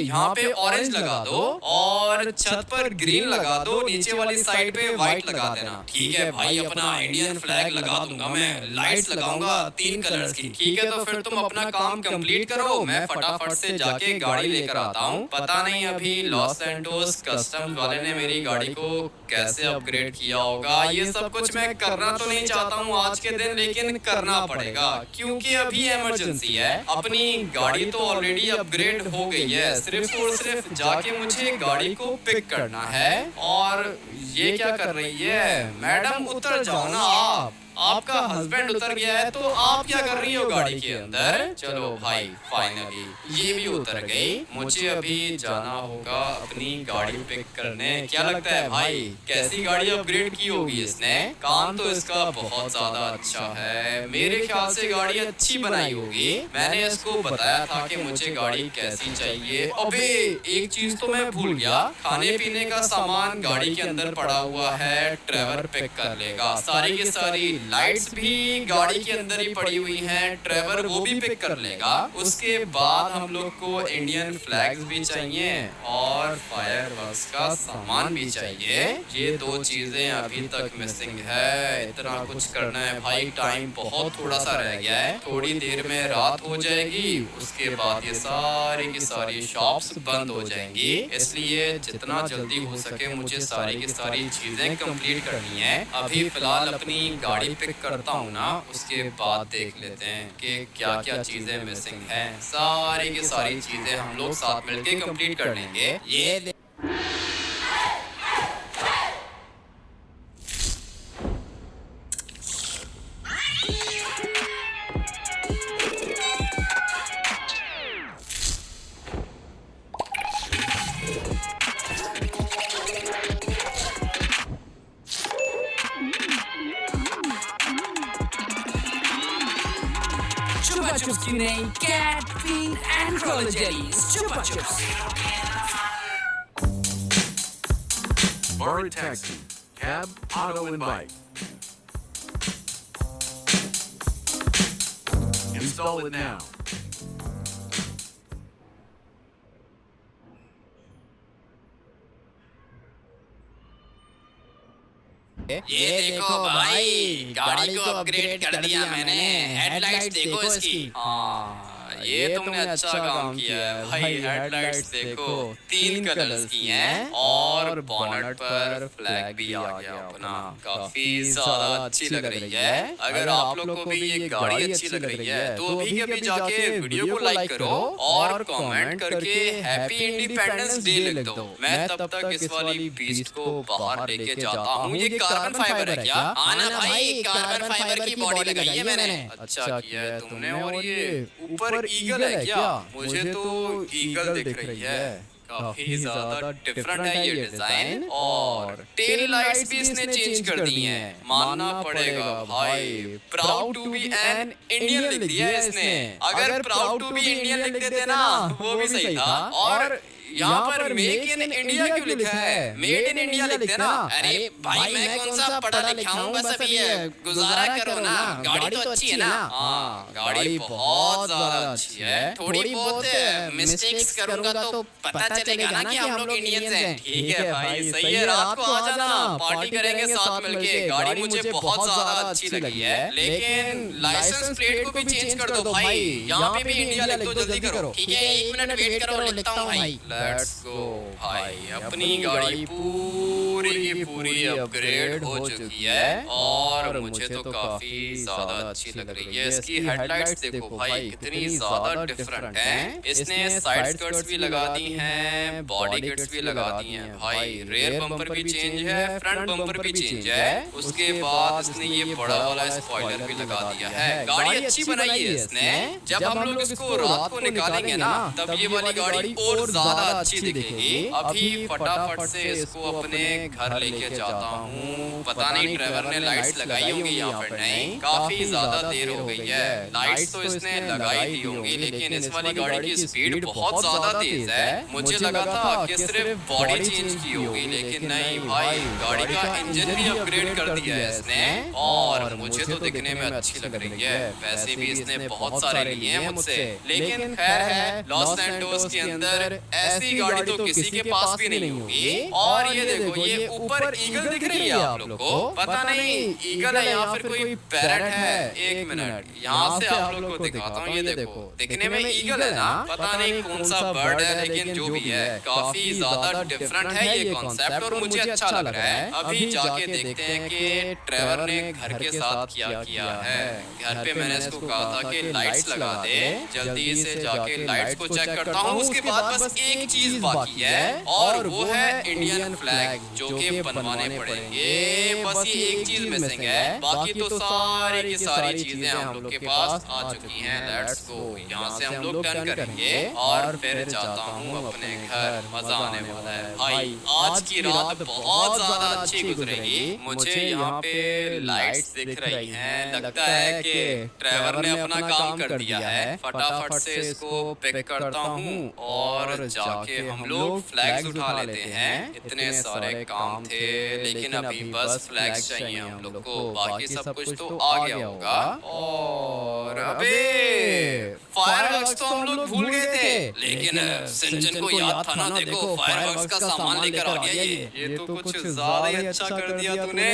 यहाँ पे ऑरेंज लगा दो और छत पर ग्रीन लगा दो, नीचे वाली साइड पे व्हाइट लगा देना। ठीक है भाई, अपना इंडियन फ्लैग लगा दूंगा मैं, लाइट्स लगाऊंगा 3 कलर्स की। ठीक है, तो फिर तुम अपना काम कंप्लीट करो। मैं फटाफट से जाके गाड़ी लेकर आता हूँ। पता नहीं अभी लॉस एंटोस कस्टम्स वाले ने मेरी गाड़ी को कैसे अपग्रेड किया होगा। ये सब कुछ मैं करना तो नहीं चाहता हूँ आज के दिन, लेकिन करना पड़ेगा क्योंकि अभी इमरजेंसी है। अपनी गाड़ी तो ऑलरेडी अपग्रेड हो गई है, सिर्फ और सिर्फ जाके मुझे गाड़ी को पिक करना है। और ये क्या कर रही है? मैडम उतर जाओ ना आपका हस्बैंड उतर गया है तो आप क्या कर रही हो गाड़ी के अंदर? चलो भाई, फाइनली ये भी उतर गई। मुझे अभी जाना होगा अपनी गाड़ी पिक करने। क्या लगता है भाई, कैसी गाड़ी अपग्रेड की होगी इसने? काम तो इसका बहुत ज्यादा अच्छा है। मेरे ख्याल से गाड़ी अच्छी बनाई होगी। मैंने इसको बताया था कि मुझे गाड़ी कैसी चाहिए। अबे एक चीज तो मैं भूल गया, खाने पीने का सामान गाड़ी के अंदर पड़ा हुआ है, ट्रेवर पिक कर लेगा। सारी की सारी लाइट्स भी गाड़ी के अंदर ही पड़ी हुई हैं, ट्रेवर वो भी पिक कर लेगा। उसके बाद हम लोग को इंडियन फ्लैग्स भी चाहिए और फायरवर्क्स का सामान भी चाहिए। ये 2 चीजें अभी तक मिसिंग है। इतना कुछ करना है भाई, टाइम बहुत थोड़ा सा रह गया है। थोड़ी देर में रात हो जाएगी, उसके बाद ये सारी की सारी शॉप्स बंद हो जाएंगी। इसलिए जितना जल्दी हो सके मुझे सारी की सारी चीजें कंप्लीट करनी है। अभी फिलहाल अपनी गाड़ी पिक करता हूँ ना, उसके बाद देख लेते हैं कि क्या क्या चीजें मिसिंग हैं। सारी की सारी चीजें हम लोग साथ मिलके कंप्लीट कर लेंगे। ये की नई कैट पीन and roller jellies Chupa Chups. Borrowed taxi, cab, auto, and bike. Install it now. ये देखो भाई, गाड़ी को अपग्रेड कर दिया मैंने। हेडलाइट्स देखो इसकी। हाँ ये तुमने अच्छा काम किया है भाई। हेडलाइट्स देखो 3 कलर्स की हैं और बॉनेट पर फ्लैग भी आ गया अपना। काफी ज्यादा अच्छी लग रही है। अगर आप लोग को भी ये गाड़ी अच्छी लग रही है तो अभी अभी जाके वीडियो को लाइक करो और कमेंट करके हैप्पी इंडिपेंडेंस डे लिख दो। मैं तब तक इस वाली बीस्ट को बाहर लेके जाता हूँ। ये कार्बन फाइबर है क्या? आना भाई, कार्बन फाइबर की बॉडी लगाई है मैंने। अच्छा किया है तुमने। और ये ऊपर ईगल है क्या? मुझे तो ईगल दिख रही है। काफी ज्यादा डिफरेंट है ये डिजाइन। और टेल लाइट्स भी इसने चेंज कर दी हैं। मानना पड़ेगा भाई। Proud to be an Indian लिख दिया है इसने। अगर प्राउड टू बी इंडियन लिख देते ना वो भी सही था। और यहाँ पर मेक इन इंडिया क्यों लिखा है? मेड इन इंडिया लिखते ना। अरे भाई मैं कौन सा पढ़ा लिखा हूँ, बस अभी ये गुजारा करो ना। गाड़ी तो अच्छी है ना? हाँ गाड़ी बहुत ज्यादा अच्छी है। थोड़ी बहुत मिस्टेक्स करूंगा तो पता चलेगा ना कि हम लोग इंडियंस हैं। ठीक है भाई सही है। रात को आ जाना, पार्टी करेंगे साथ मिलके। गाड़ी मुझे बहुत ज्यादा अच्छी लगी है। लेकिन लाइसेंस प्लेट को भी चेंज कर दो भाई। यहाँ पे भी इंडिया लिख दो, जल्दी करो। ठीक है 1 मिनट वेट करो, लिखता हूँ भाई। लेट्स गो भाई। अपनी गाड़ी पूरी की पूरी अपग्रेड हो चुकी है और मुझे तो काफी ज्यादा अच्छी लग रही है। इसकी हेडलाइट्स देखो भाई कितनी ज्यादा डिफरेंट हैं। इसने साइड स्कर्ट्स भी लगा दी हैं, बॉडी किट्स भी लगा दी हैं भाई। रेयर बम्पर भी चेंज है, फ्रंट बम्पर भी चेंज है। उसके बाद इसने ये बड़ा वाला स्पॉइलर भी लगा दिया है। गाड़ी अच्छी बनाई है इसने। जब हम लोग इसको रात को निकालेंगे ना तब ये वाली गाड़ी और ज्यादा अच्छी दिखेगी। अभी फटाफट से इसको अपने घर लेके जाता हूँ। पता नहीं ड्राइवर ने लाइट्स लगाई होंगी यहाँ पर नहीं। काफी ज्यादा देर हो गई है। लाइट्स तो इसने लगाई दी होंगी लेकिन इस वाली गाड़ी की स्पीड बहुत ज्यादा तेज है। मुझे लगा था कि सिर्फ बॉडी चेंज की होगी लेकिन नहीं भाई, गाड़ी का इंजन भी अपग्रेड कर दिया है इसने। और मुझे तो दिखने में अच्छी लग रही है। वैसे भी इसने बहुत सारे लिए हैं मुझसे, लेकिन खैर है लॉस सैंटोस के अंदर ऐसी गाड़ी तो किसी के पास भी नहीं होगी। और ये देखो ये ऊपर ईगल दिख रही है आप लोग को? पता नहीं ईगल है या फिर कोई पैरट है। एक मिनट यहाँ से आप लोग को दिखाता हूँ। ये देखो दिखने में ईगल है ना, पता नहीं कौन सा बर्ड है लेकिन जो भी है काफी ज्यादा डिफरेंट है ये कॉन्सेप्ट और मुझे अच्छा लग रहा है। अभी जाके देखते हैं कि ट्रेवर ने घर के साथ क्या किया है। घर पे मैंने इसको कहा था कि लाइट्स लगा दे। जल्दी से जाके लाइट्स को चेक करता हूँ। उसके बाद बस एक चीज बाकी है और वो है इंडियन फ्लैग जो कि बनवाने पड़ेंगे। बस ये एक चीज मिसिंग है, बाकी तो सारी की सारी चीजें हम लोग के पास आ चुकी हैं। Let's go. यहाँ से हम लोग डन करेंगे और फिर जाता हूँ अपने घर। मजा आने वाला है भाई। आज की रात बहुत ज्यादा अच्छी गुजरेगी। मुझे यहाँ पे लाइट्स दिख रही हैं। लगता है कि ड्राइवर ने अपना काम कर दिया है। फटाफट से इसको पिक करता हूँ और जाके हम लोग फ्लैग्स उठा लेते हैं। इतने सारे काम थे लेकिन अभी बस फ्लैग्स चाहिए हम लोग को। बाकी सब कुछ तो आ गया होगा। और अबे फायरवर्क्स तो हम लोग भूल गए थे लेकिन सिंचन को याद था ना। देखो फायरवर्क्स का सामान लेकर आ गया ये तो कुछ ज्यादा ही अच्छा कर दिया तूने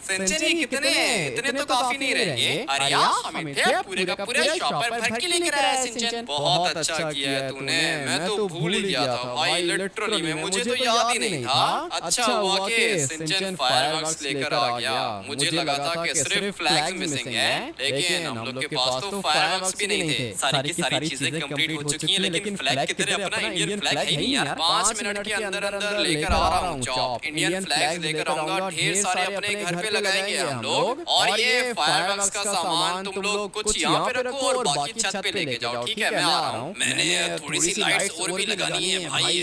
सिंचन। ये इतने तो काफी नहीं रहेंगे। अरे यार हमें थे पूरे का पूरे शॉपर भर के लेकर आया सिंचन। बहुत अच्छा किया है तूने। मैं तो भूल ही गया था भाई लिटरली में, मुझे तो याद ही नहीं था। अच्छा हुआ कि सिंचन फायरवर्क्स लेकर आ गया। मुझे लगा था कि सिर्फ फ्लैग्स मिसिंग है लेकिन हम लोग के पास तो फायरवर्क्स भी नहीं थे। सारी की सारी चीजें कंप्लीट हो चुकी हैं लेकिन फ्लैग किधर है? अपना इंडियन फ्लैग है नहीं यार। 5 मिनट के अंदर अंदर लेकर आ रहा हूँ चॉप। इंडियन फ्लैग्स लेकर आऊंगा। ढेर सारे अपने घर पे लगाएंगे हम लोग। और ये फायरवर्क्स का सामान तुम लोग कुछ यहाँ पे रखो और बाकी छत पे लेके जाओ। ठीक है मैं आ रहा हूँ। मैंने थोड़ी सी लाइट्स और भी लगानी है भाई।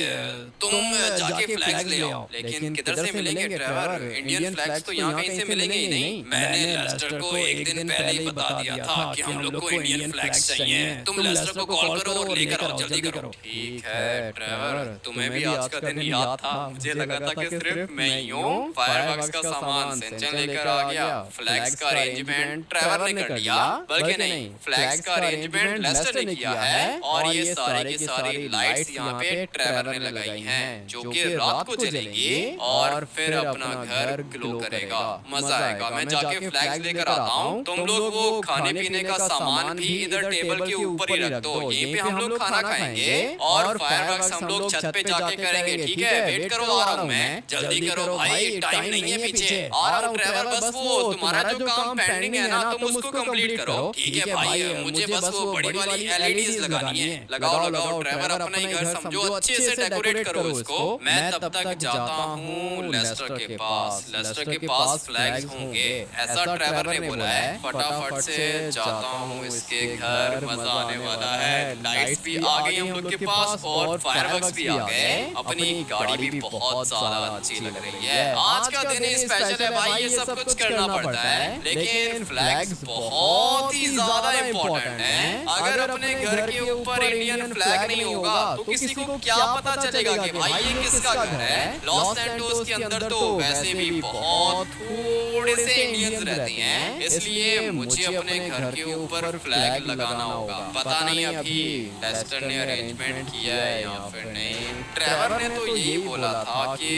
तुम जाके फ्लैग्स ले आओ। लेकिन किधर से मिलेंगे ड्राइवर? इंडियन फ्लैग्स तो यहाँ कहीं से मिलेंगे ही नहीं। मैंने लेस्टर को एक दिन पहले ही बता दिया था कि हम लोग को इंडियन फ्लैग्स चाहिए। तुम लेस्टर को कॉल करो और लेकर आओ, जल्दी करो। ठीक है ट्रेवर, तुम्हें भी आज का दिन याद था। मुझे लगा था कि सिर्फ मैं ही हूँ। फायरवर्क्स का सामान सिंचन लेकर आ गया, फ्लैग्स का अरेंजमेंट ट्रेवर ने कर लिया, बल्कि नहीं, फ्लैग्स का अरेंजमेंट लेस्टर ने किया है। और ये सारी की सारी लाइट्स यहाँ पे ट्रेवर ने लगाई हैं, जो कि रात को जलेंगी और फिर अपना घर ग्लो करेगा। मजा आएगा। मैं जाके फ्लैग्स लेकर आता हूँ। तुम लोग वो खाने पीने का सामान भी इधर टेबल के ऊपर ही रख दो, यहीं पे हम लोग खाना खाएंगे और फायरवर्क्स हम लोग छत पे जाके करेंगे। ठीक है, वेट करो, आ रहा हूँ मैं। जल्दी करो भाई, टाइम नहीं है पीछे। आ रहा हूँ ट्रेवर, बस वो तुम्हारा जो काम पेंडिंग है ना, तुम उसको कंप्लीट करो। ठीक है भाई, मुझे बस वो बड़ी वाली एलईडीज लगानी है। लगाओ लगाओ ट्रेवर, अपना ही घर समझो, अच्छे से डेकोरेट करो उसको। मैं तब तक जाता हूँ लेस्टर के पास। लेस्टर के पास फ्लैग्स होंगे, ऐसा ट्रेवर ने बोला है। फटाफट से जाता हूँ इसके घर, मजा आने वाला है। लाइट्स भी आ गई हम लोग के पास और फायरवर्क्स भी आ गए। अपनी गाड़ी भी बहुत ज्यादा अच्छी लग रही है। आज का दिन स्पेशल है भाई, ये सब कुछ करना पड़ता है। लेकिन फ्लैग्स बहुत ही ज्यादा इम्पोर्टेंट है। अगर अपने घर के ऊपर इंडियन फ्लैग नहीं होगा तो किसी को क्या पता चलेगा कि भाई ये किसका घर है। लॉस सैंटोस के अंदर तो वैसे भी बहुत थोड़े से इंडियंस रहते हैं, इसलिए मुझे अपने घर के ऊपर फ्लैग लगाना होगा। पता नहीं अभी लेस्टर ने अरेंजमेंट किया है या फिर नहीं। ट्रेवर ने तो यही बोला था कि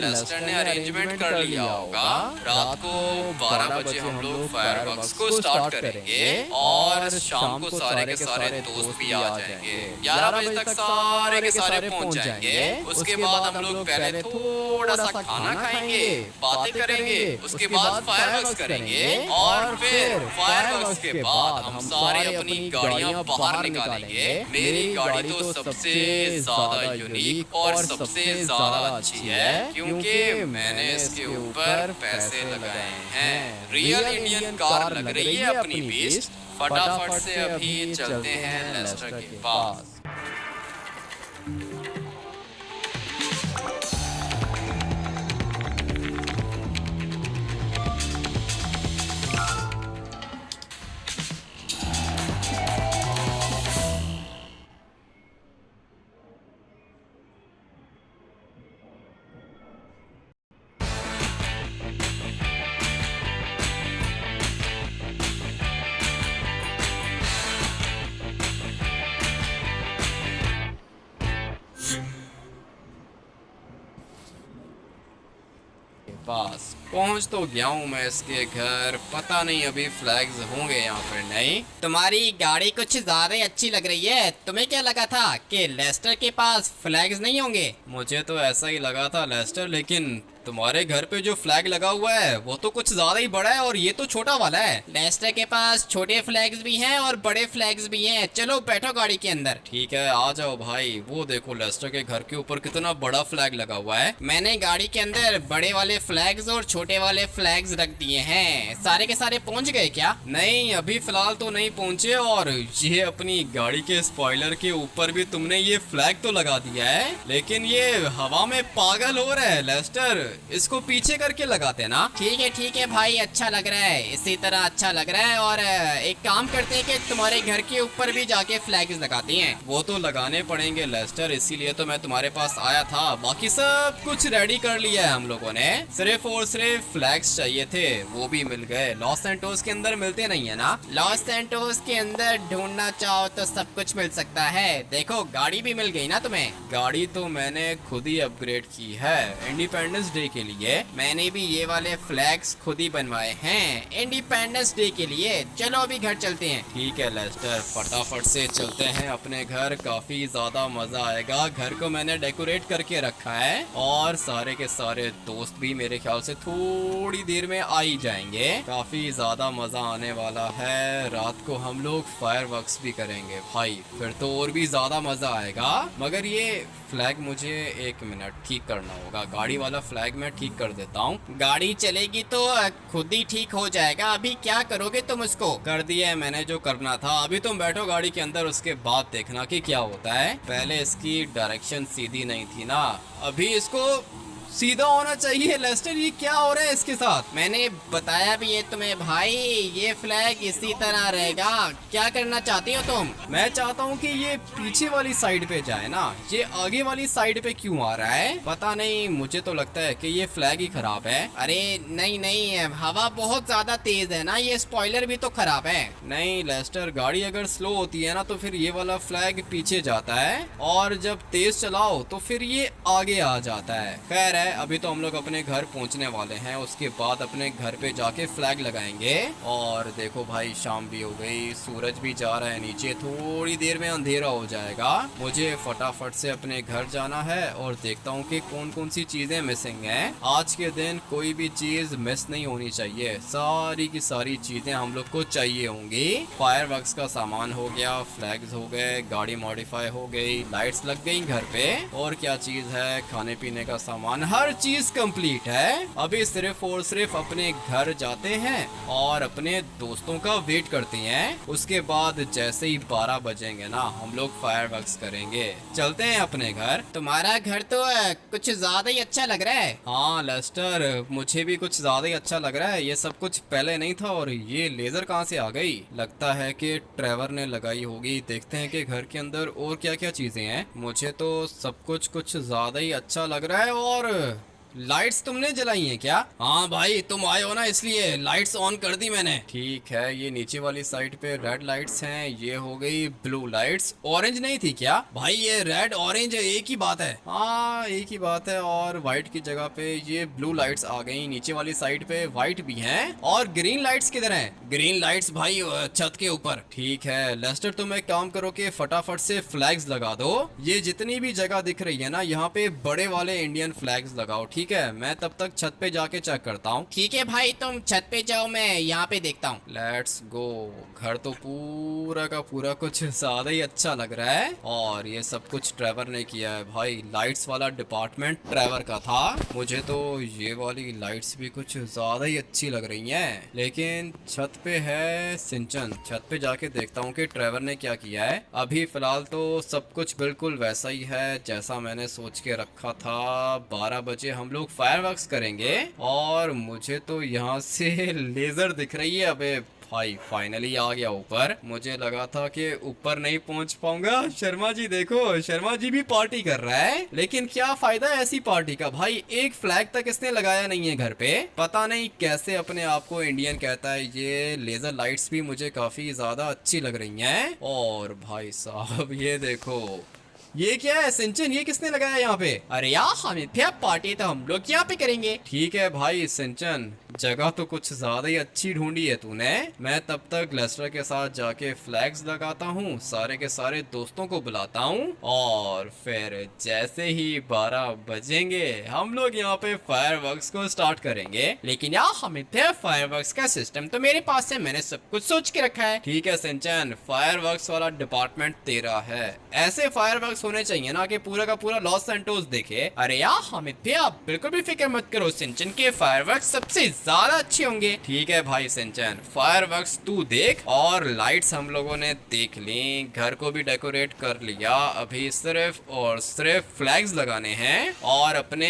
लेस्टर ने अरेंजमेंट कर लिया होगा। रात को 12 बजे हम लोग फायरवर्क्स को स्टार्ट करेंगे और शाम को सारे के सारे दोस्त भी आ जाएंगे। 11 बजे तक सारे के सारे पहुंच जाएंगे। उसके बाद हम लोग पहले थोड़ा सा खाना खाएंगे, बातें करेंगे, उसके बाद फायरवर्क्स करेंगे और फिर फायरवर्क्स के बाद हम सारे अपनी गाड़ियां बाहर निकालेंगे। मेरी गाड़ी तो सबसे ज्यादा यूनिक और सबसे ज्यादा अच्छी है क्योंकि मैंने इसके ऊपर पैसे लगाए हैं। रियल इंडियन कार लग रही है अपनी बीस्ट। फटाफट से अभी चलते हैं लेस्टर के पास। पास पहुंच तो गया हूँ मैं इसके घर। पता नहीं अभी फ्लैग्स होंगे या फिर नहीं। तुम्हारी गाड़ी कुछ ज्यादा ही अच्छी लग रही है। तुम्हें क्या लगा था कि लेस्टर के पास फ्लैग्स नहीं होंगे? मुझे तो ऐसा ही लगा था लेस्टर, लेकिन तुम्हारे घर पे जो फ्लैग लगा हुआ है वो तो कुछ ज्यादा ही बड़ा है और ये तो छोटा वाला है। लेस्टर के पास छोटे फ्लैग्स भी हैं और बड़े फ्लैग्स भी हैं। चलो बैठो गाड़ी के अंदर। ठीक है, आ जाओ भाई। वो देखो लेस्टर के घर के ऊपर कितना बड़ा फ्लैग लगा हुआ है। मैंने गाड़ी के अंदर बड़े वाले फ्लैग्स और छोटे वाले फ्लैग्स रख दिए हैं। सारे के सारे पहुंच गए क्या? नहीं, अभी फिलहाल तो नहीं पहुंचे। और ये अपनी गाड़ी के स्पॉइलर के ऊपर भी तुमने ये फ्लैग तो लगा दिया है, लेकिन ये हवा में पागल हो रहा है लेस्टर। इसको पीछे करके लगाते हैं ना। ठीक है भाई, अच्छा लग रहा है, इसी तरह अच्छा लग रहा है। और एक काम करते हैं कि तुम्हारे घर के ऊपर भी जाके फ्लैग्स लगाते हैं। वो तो लगाने पड़ेंगे लेस्टर, इसीलिए तो मैं तुम्हारे पास आया था। बाकी सब कुछ रेडी कर लिया है हम लोगों ने, सिर्फ और सिर्फ फ्लैग्स चाहिए थे, वो भी मिल गए। लॉस सैंटोस के अंदर मिलते नहीं है ना। लॉस सैंटोस के अंदर ढूंढना चाहो तो सब कुछ मिल सकता है। देखो गाड़ी भी मिल गई ना तुम्हें। गाड़ी तो मैंने खुद ही अपग्रेड की है इंडिपेंडेंस डे के लिए। मैंने भी ये वाले फ्लैग्स खुद ही बनवाए हैं इंडिपेंडेंस डे के लिए। चलो अभी घर चलते हैं। ठीक है लेस्टर, फटाफट से चलते हैं अपने घर। काफी ज्यादा मजा आएगा। घर को मैंने डेकोरेट करके रखा है और सारे के सारे दोस्त भी मेरे ख्याल से थोड़ी देर में आ ही जाएंगे। काफी ज्यादा मजा आने वाला है। रात को हम लोग फायरवर्क्स भी करेंगे भाई, फिर तो और भी ज्यादा मजा आएगा। मगर ये फ्लैग मुझे 1 मिनट ठीक करना होगा। गाड़ी वाला फ्लैग मैं ठीक कर देता हूँ। गाड़ी चलेगी तो खुद ही ठीक हो जाएगा। अभी क्या करोगे तुम उसको? कर दिया है मैंने जो करना था। अभी तुम बैठो गाड़ी के अंदर, उसके बाद देखना कि क्या होता है। पहले इसकी डायरेक्शन सीधी नहीं थी ना, अभी इसको सीधा होना चाहिए। लेस्टर ये क्या हो रहा है इसके साथ? मैंने बताया भी है तुम्हें भाई, ये फ्लैग इसी तरह रहेगा। क्या करना चाहती हो तुम? मैं चाहता हूँ कि ये पीछे वाली साइड पे जाए ना, ये आगे वाली साइड पे क्यों आ रहा है पता नहीं। मुझे तो लगता है कि ये फ्लैग ही खराब है। अरे नहीं नहीं, हवा बहुत ज्यादा तेज है ना, ये स्पॉइलर भी तो खराब है। नहीं लेस्टर, गाड़ी अगर स्लो होती है ना तो फिर ये वाला फ्लैग पीछे जाता है, और जब तेज चलाओ तो फिर ये आगे आ जाता है। खैर है, अभी तो हम लोग अपने घर पहुंचने वाले हैं, उसके बाद अपने घर पे जाके फ्लैग लगाएंगे। और देखो भाई, शाम भी हो गई, सूरज भी जा रहा है नीचे, थोड़ी देर में अंधेरा हो जाएगा। मुझे फटाफट से अपने घर जाना है और देखता हूँ कि कौन कौन सी चीजें मिसिंग हैं। आज के दिन कोई भी चीज मिस नहीं होनी चाहिए, सारी की सारी चीजें हम लोग को चाहिए होंगी। फायरवर्क्स का सामान हो गया, फ्लैग्स हो गए, गाड़ी मॉडिफाई हो गई, लाइट्स लग गई घर पे, और क्या चीज है, खाने पीने का सामान, हर चीज कंप्लीट है। अभी सिर्फ और सिर्फ अपने घर जाते हैं और अपने दोस्तों का वेट करते हैं। उसके बाद जैसे ही 12 बजेंगे ना, हम लोग फायरवर्क्स करेंगे। चलते हैं अपने घर। तुम्हारा घर तो कुछ ज्यादा ही अच्छा लग रहा है। हाँ लेस्टर, मुझे भी कुछ ज्यादा ही अच्छा लग रहा है। ये सब कुछ पहले नहीं था, और ये लेजर कहाँ से आ गई? लगता है कि ट्रेवर ने लगाई होगी। देखते हैं कि घर के अंदर और क्या क्या चीजें हैं। मुझे तो सब कुछ ज्यादा ही अच्छा लग रहा है। और लाइट्स तुमने जलाई हैं क्या? हाँ भाई, तुम आए हो ना इसलिए लाइट्स ऑन कर दी मैंने। ठीक है, ये नीचे वाली साइड पे रेड लाइट्स हैं, ये हो गई ब्लू लाइट्स। ऑरेंज नहीं थी क्या? भाई ये रेड ऑरेंज एक ही बात है। हाँ एक ही बात है, और व्हाइट की जगह पे ये ब्लू लाइट्स आ गई। नीचे वाली साइड पे व्हाइट भी हैं। और ग्रीन लाइट्स किधर हैं? ग्रीन लाइट्स भाई छत के ऊपर। ठीक है लेस्टर, तुम एक काम करो कि फटाफट से फ्लैग्स लगा दो। ये जितनी भी जगह दिख रही है ना, यहाँ पे बड़े वाले इंडियन फ्लैग्स लगाओ। ठीक है, मैं तब तक छत पे जाके चेक करता हूँ। ठीक है भाई, तुम छत पे जाओ, मैं यहाँ पे देखता हूँ। Let's go. घर तो पूरा का पूरा कुछ ज्यादा ही अच्छा लग रहा है, और ये सब कुछ ट्रेवर ने किया है भाई। लाइट्स वाला डिपार्टमेंट ट्रेवर का था। मुझे तो ये वाली लाइट्स भी कुछ ज्यादा ही अच्छी लग रही हैं। लेकिन छत पे है सिंचन, छत पे जाके देखता हूँ कि ट्रेवर ने क्या किया है। अभी फिलहाल तो सब कुछ बिल्कुल वैसा ही है जैसा मैंने सोच के रखा था। 12 बजे हम लोग फायरवर्क्स करेंगे, और मुझे तो यहाँ से लेजर दिख रही है। अबे भाई, फाइनली आ गया ऊपर। मुझे लगा था कि ऊपर नहीं पहुंच पाऊंगा। शर्मा जी देखो, शर्मा जी भी पार्टी कर रहा है, लेकिन क्या फायदा है ऐसी पार्टी का भाई? एक फ्लैग तक इसने लगाया नहीं है घर पे। पता नहीं कैसे अपने आप को इंडियन कहता है। ये लेजर लाइट्स भी मुझे काफी ज्यादा अच्छी लग रही हैं। और भाई साहब ये देखो, ये क्या है सिंचन, ये किसने लगाया यहाँ पे? अरे यार, हमें पार्टी तो हम लोग यहाँ पे करेंगे। ठीक है भाई सिंचन, जगह तो कुछ ज्यादा ही अच्छी ढूंढी है तूने। मैं तब तक लेस्टर के साथ जाके फ्लैग्स लगाता हूँ, सारे के सारे दोस्तों को बुलाता हूँ, और फिर जैसे ही 12 बजेंगे हम लोग यहाँ पे फायरवर्क्स को स्टार्ट करेंगे। लेकिन यार, हमें फायरवर्क्स का सिस्टम तो मेरे पास है, मैंने सब कुछ सोच के रखा है। ठीक है सिंचन, फायरवर्क्स वाला डिपार्टमेंट तेरा है। ऐसे फायरवर्क्स होने चाहिए ना कि पूरा का पूरा लॉस सैंटोस देखे। अरे यार हमिद भैया, आप बिल्कुल भी फिक्र मत करो, सिंचन के फायरवर्क्स सबसे ज्यादा अच्छे होंगे। ठीक है भाई सिंचन, फायरवर्क्स तू देख, और लाइट्स हम लोगों ने देख ली, घर को भी डेकोरेट कर लिया। अभी सिर्फ और सिर्फ फ्लैग्स लगाने हैं और अपने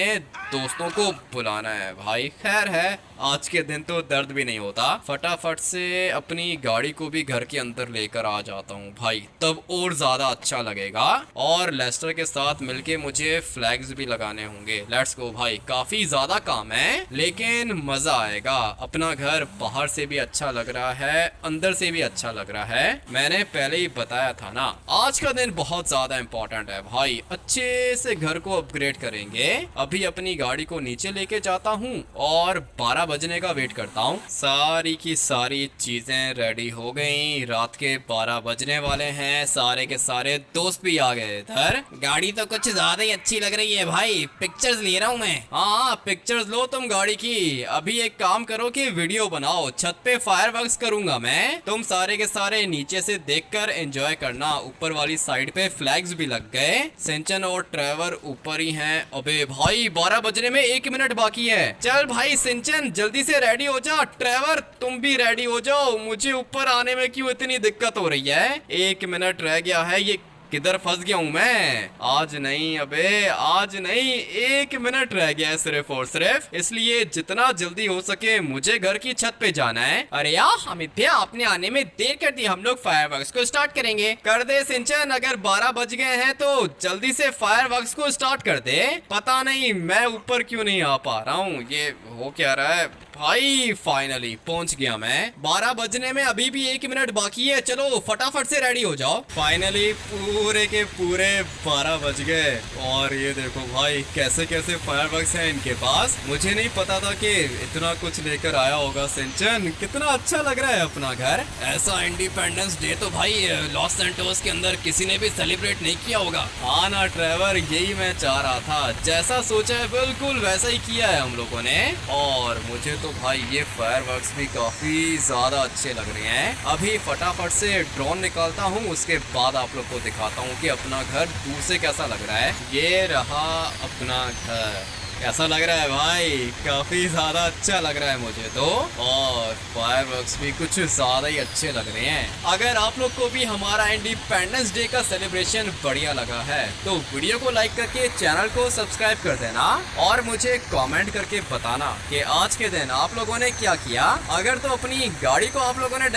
दोस्तों को बुलाना है भाई। खैर है, आज के दिन तो दर्द भी नहीं होता। फटाफट से अपनी गाड़ी को भी घर के अंदर लेकर आ जाता हूँ भाई, तब और ज्यादा अच्छा लगेगा। और लेस्टर के साथ मिलके मुझे फ्लैग्स भी लगाने होंगे। लेट्स गो भाई, काफी ज्यादा काम है लेकिन मजा आएगा। अपना घर बाहर से भी अच्छा लग रहा है, अंदर से भी अच्छा लग रहा है। मैंने पहले ही बताया था ना, आज का दिन बहुत ज्यादा इंपॉर्टेंट है भाई। अच्छे से घर को अपग्रेड करेंगे। अभी अपनी गाड़ी को नीचे लेके जाता हूँ और 12 बजने का वेट करता हूँ। सारी की सारी चीजें रेडी हो गई, रात के 12 बजने वाले हैं। सारे के सारे दोस्त भी आ गए इधर। गाड़ी तो कुछ ज्यादा ही अच्छी लग रही है भाई, पिक्चर्स ले रहा हूँ मैं। हाँ पिक्चर्स लो तुम गाड़ी की। अभी एक काम करो कि वीडियो बनाओ, छत पे फायरवर्क्स करूंगा मैं, तुम सारे के सारे नीचे से देखकर एंजॉय करना। ऊपर वाली साइड पे फ्लैग्स भी लग गए, सिंचन और ट्रेवर ऊपर ही हैं। अबे भाई 12 बजने में 1 मिनट बाकी है। चल भाई सिंचन जल्दी से रेडी हो जा, ट्रेवर तुम भी रेडी हो जाओ। मुझे ऊपर आने में क्यों इतनी दिक्कत हो रही है? 1 मिनट रह गया है। ये किधर फंस गया हूँ मैं? आज नहीं, अबे आज नहीं, 1 मिनट रह गया है सिर्फ और सिर्फ, इसलिए जितना जल्दी हो सके मुझे घर की छत पे जाना है। अरे यार अमित्या, आपने आने में देर कर दी, हम लोग फायरवर्क्स को स्टार्ट करेंगे। कर दे सिंचन, अगर 12 बज गए हैं तो जल्दी से फायरवर्क्स को स्टार्ट कर दे। पता नहीं मैं ऊपर क्यों नहीं आ पा रहा हूँ, ये हो क्या रहा है भाई? फाइनली पहुंच गया मैं। 12 बजने में अभी भी 1 मिनट बाकी है, चलो फटाफट से रेडी हो जाओ। फाइनली पूरे के पूरे 12 बज गए और ये देखो भाई कैसे कैसे फायरवर्क्स हैं इनके पास। मुझे नहीं पता था कि इतना कुछ लेकर आया होगा सिंचन। कितना अच्छा लग रहा है अपना घर। ऐसा इंडिपेंडेंस डे तो भाई लॉस सैंटोस के अंदर किसी ने भी सेलिब्रेट नहीं किया होगा। हाँ ना ट्रेवर, यही मैं चाह रहा था, जैसा सोचा है बिल्कुल वैसा ही किया है हम लोगों ने। और मुझे तो भाई ये फायरवर्क्स भी काफी ज्यादा अच्छे लग रहे हैं। अभी फटाफट से ड्रोन निकालता हूँ, उसके बाद आप लोग को दिखाता हूँ कि अपना घर दूर से कैसा लग रहा है। ये रहा अपना घर, कैसा लग रहा है भाई? काफी ज्यादा अच्छा लग रहा है मुझे तो, और फायरवर्क्स भी कुछ ज्यादा ही अच्छे लग रहे हैं। अगर आप लोग को भी हमारा इंडिपेंडेंस डे का सेलिब्रेशन बढ़िया लगा है तो वीडियो को लाइक करके चैनल को सब्सक्राइब कर देना और मुझे कमेंट करके बताना कि आज के दिन आप लोगों ने क्या किया। अगर तो अपनी गाड़ी को आप लोगों ने